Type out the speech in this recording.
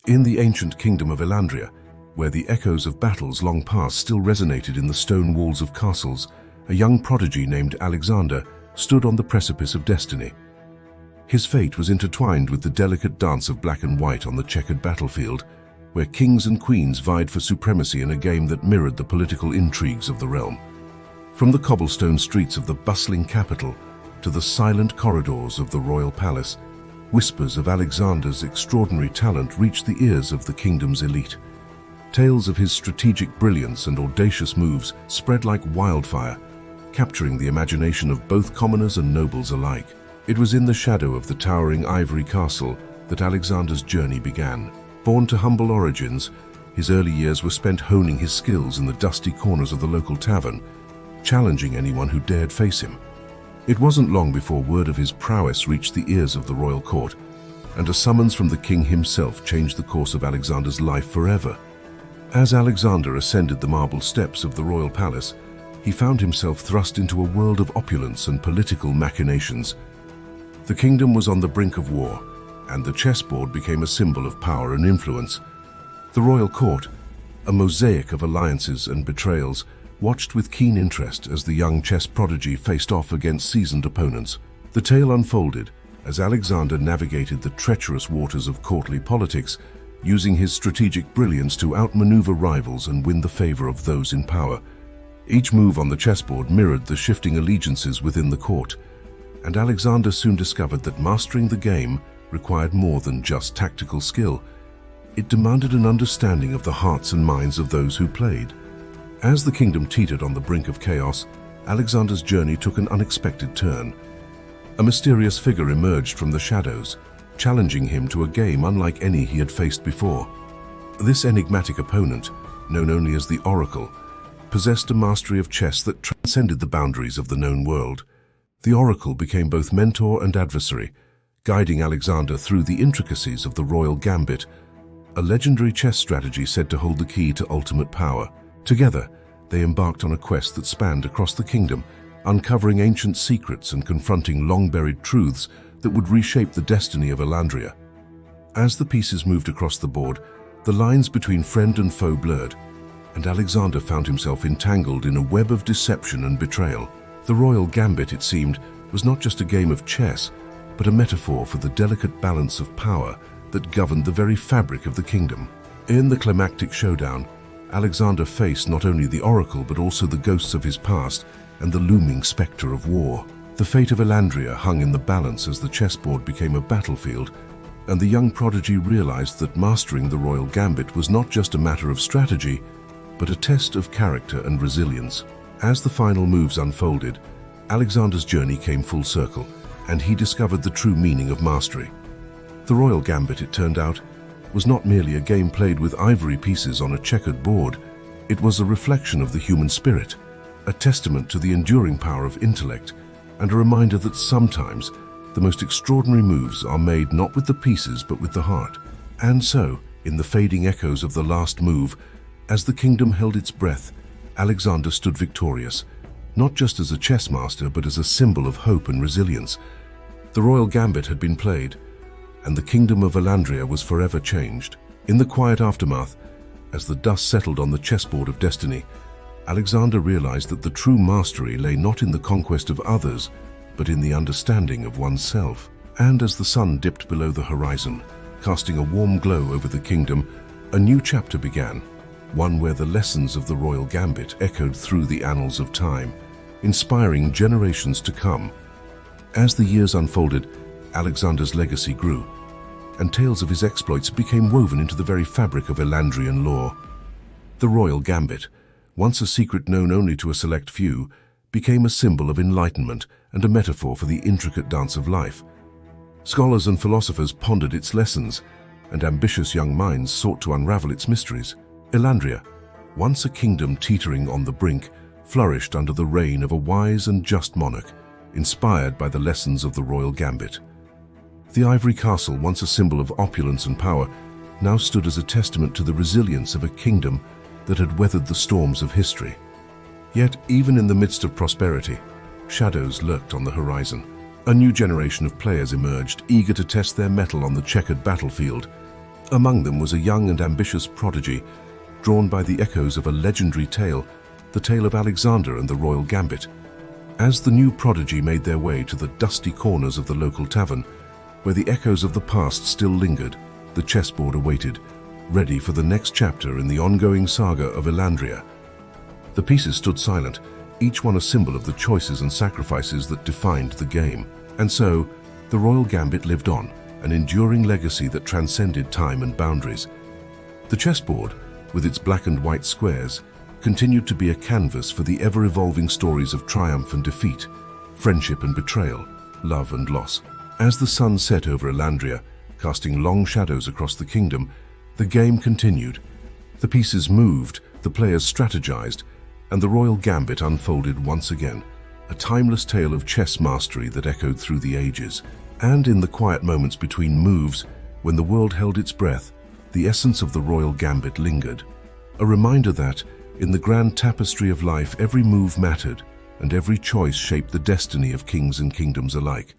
In the ancient kingdom of Elandria, where the echoes of battles long past still resonated in the stone walls of castles, a young prodigy named Alexander stood on the precipice of destiny. His fate was intertwined with the delicate dance of black and white on the checkered battlefield, where kings and queens vied for supremacy in a game that mirrored the political intrigues of the realm. From the cobblestone streets of the bustling capital to the silent corridors of the royal palace, whispers of Alexander's extraordinary talent reached the ears of the kingdom's elite. Tales of his strategic brilliance and audacious moves spread like wildfire, capturing the imagination of both commoners and nobles alike. It was in the shadow of the towering ivory castle that Alexander's journey began. Born to humble origins, his early years were spent honing his skills in the dusty corners of the local tavern, challenging anyone who dared face him. It wasn't long before word of his prowess reached the ears of the royal court, and a summons from the king himself changed the course of Alexander's life forever. As Alexander ascended the marble steps of the royal palace, he found himself thrust into a world of opulence and political machinations. The kingdom was on the brink of war, and the chessboard became a symbol of power and influence. The royal court, a mosaic of alliances and betrayals, watched with keen interest as the young chess prodigy faced off against seasoned opponents. The tale unfolded as Alexander navigated the treacherous waters of courtly politics, using his strategic brilliance to outmaneuver rivals and win the favor of those in power. Each move on the chessboard mirrored the shifting allegiances within the court, and Alexander soon discovered that mastering the game required more than just tactical skill. It demanded an understanding of the hearts and minds of those who played. As the kingdom teetered on the brink of chaos, Alexander's journey took an unexpected turn. A mysterious figure emerged from the shadows, challenging him to a game unlike any he had faced before. This enigmatic opponent, known only as the Oracle, possessed a mastery of chess that transcended the boundaries of the known world. The Oracle became both mentor and adversary, guiding Alexander through the intricacies of the Royal Gambit, a legendary chess strategy said to hold the key to ultimate power. Together, they embarked on a quest that spanned across the kingdom, uncovering ancient secrets and confronting long-buried truths that would reshape the destiny of Elandria. As the pieces moved across the board, the lines between friend and foe blurred, and Alexander found himself entangled in a web of deception and betrayal. The Royal Gambit, it seemed, was not just a game of chess, but a metaphor for the delicate balance of power that governed the very fabric of the kingdom. In the climactic showdown, Alexander faced not only the Oracle but also the ghosts of his past and the looming spectre of war. The fate of Elandria hung in the balance as the chessboard became a battlefield, and the young prodigy realized that mastering the Royal Gambit was not just a matter of strategy, but a test of character and resilience. As the final moves unfolded, Alexander's journey came full circle, and he discovered the true meaning of mastery. The Royal Gambit, it turned out, was not merely a game played with ivory pieces on a checkered board. It was a reflection of the human spirit, a testament to the enduring power of intellect, and a reminder that sometimes the most extraordinary moves are made not with the pieces but with the heart. And so, in the fading echoes of the last move, as the kingdom held its breath, Alexander stood victorious, not just as a chess master but as a symbol of hope and resilience. The Royal Gambit had been played, and the kingdom of Elandria was forever changed. In the quiet aftermath, as the dust settled on the chessboard of destiny, Alexander realized that the true mastery lay not in the conquest of others, but in the understanding of oneself. And as the sun dipped below the horizon, casting a warm glow over the kingdom, a new chapter began, one where the lessons of the Royal Gambit echoed through the annals of time, inspiring generations to come. As the years unfolded, Alexander's legacy grew, and tales of his exploits became woven into the very fabric of Elandrian lore. The Royal Gambit, once a secret known only to a select few, became a symbol of enlightenment and a metaphor for the intricate dance of life. Scholars and philosophers pondered its lessons, and ambitious young minds sought to unravel its mysteries. Elandria, once a kingdom teetering on the brink, flourished under the reign of a wise and just monarch, inspired by the lessons of the Royal Gambit. The ivory castle, once a symbol of opulence and power, now stood as a testament to the resilience of a kingdom that had weathered the storms of history. Yet, even in the midst of prosperity, shadows lurked on the horizon. A new generation of players emerged, eager to test their mettle on the checkered battlefield. Among them was a young and ambitious prodigy, drawn by the echoes of a legendary tale, the tale of Alexander and the Royal Gambit. As the new prodigy made their way to the dusty corners of the local tavern, where the echoes of the past still lingered, the chessboard awaited, ready for the next chapter in the ongoing saga of Elandria. The pieces stood silent, each one a symbol of the choices and sacrifices that defined the game. And so, the Royal Gambit lived on, an enduring legacy that transcended time and boundaries. The chessboard, with its black and white squares, continued to be a canvas for the ever-evolving stories of triumph and defeat, friendship and betrayal, love and loss. As the sun set over Elandria, casting long shadows across the kingdom, the game continued. The pieces moved, the players strategized, and the Royal Gambit unfolded once again, a timeless tale of chess mastery that echoed through the ages. And in the quiet moments between moves, when the world held its breath, the essence of the Royal Gambit lingered. A reminder that, in the grand tapestry of life, every move mattered, and every choice shaped the destiny of kings and kingdoms alike.